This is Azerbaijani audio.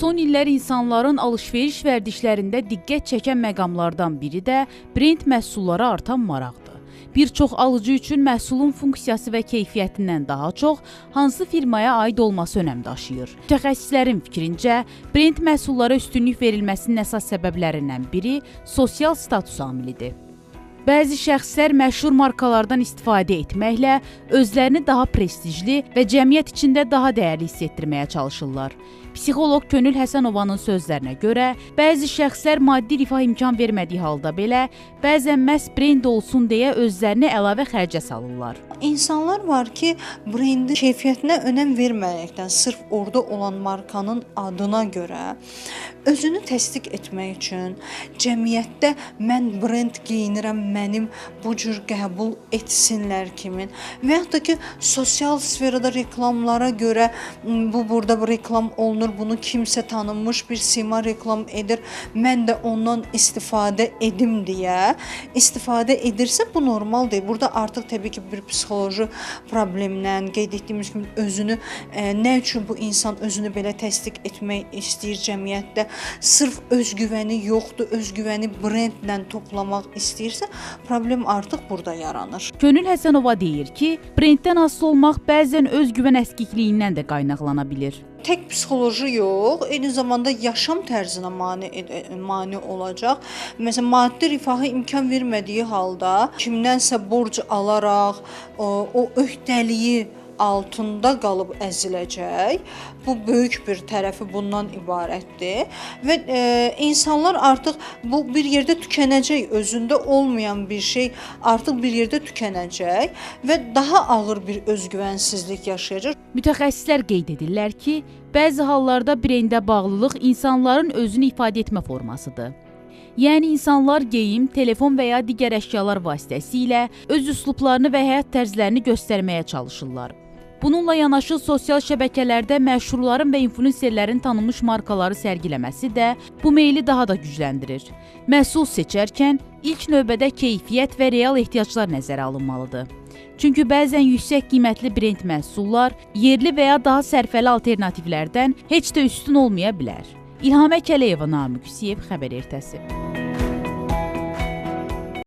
Son illər insanların alış-veriş vərdişlərində diqqət çəkən məqamlardan biri də brend məhsullara artan maraqdır. Bir çox alıcı üçün məhsulun funksiyası və keyfiyyətindən daha çox hansı firmaya aid olması önəm daşıyır. Mütəxəssislərin fikrincə, brend məhsullara üstünlük verilməsinin əsas səbəblərindən biri sosial status amilidir. Bəzi şəxslər məşhur markalardan istifadə etməklə özlərini daha prestijli və cəmiyyət içində daha dəyərli hiss etdirməyə çalışırlar. Psixoloq Könül Həsənovanın sözlərinə görə, bəzi şəxslər maddi rifah imkan vermədiyi halda belə, bəzən məhz brend olsun deyə özlərini əlavə xərcə salırlar. İnsanlar var ki, brendin keyfiyyətinə önəm verməkdən, sırf orada olan markanın adına görə özünü təsdiq etmək üçün cəmiyyətdə mən brend geyinirəm, mənim bu cür qəbul etsinlər kimi və yaxud da ki, sosial sferada reklamlara görə burada reklam olunur, bunu kimsə tanınmış bir sima reklam edir, mən də ondan istifadə edim deyə istifadə edirsə bu normal deyil. Burada artıq təbii ki, bir psixoloji problemdən qeyd etdiyimiz kimi özünü nə üçün bu insan özünü belə təsdiq etmək istəyir cəmiyyətdə, sırf özgüvəni yoxdur, özgüvəni brendlə toplamaq istəyirsə, problem artıq burada yaranır. Könül Həsənova deyir ki, brenddən asılı olmaq bəzən özgüvən əskikliyindən də qaynaqlana bilir. Tək psixoloji yox, eyni zamanda yaşam tərzinə mane olacaq. Məsələn, maddi rifahı imkan vermədiyi halda kimdənsə borc alaraq o öhdəliyi altında qalıb əziləcək. Bu böyük bir tərəfi bundan ibarətdir və insanlar artıq bu bir yerdə tükənəcək, özündə olmayan bir şey artıq bir yerdə tükənəcək və daha ağır bir özgüvənsizlik yaşayacaq. Mütəxəssislər qeyd edirlər ki, bəzi hallarda brendə bağlılıq insanların özünü ifadə etmə formasıdır. Yəni insanlar geyim, telefon və ya digər əşyalar vasitəsilə öz üslublarını və həyat tərzlərini göstərməyə çalışırlar. Bununla yanaşı sosial şəbəkələrdə məşhurların və influenserlərin tanınmış markaları sərgiləməsi də bu meyli daha da gücləndirir. Məhsul seçərkən ilk növbədə keyfiyyət və real ehtiyaclar nəzərə alınmalıdır. Çünki bəzən yüksək qiymətli brend məhsullar yerli və ya daha sərfəli alternativlərdən heç də üstün olmaya bilər. İlham Əkəliyeva, Namiq Hüseyev, Xəbər Ertəsi.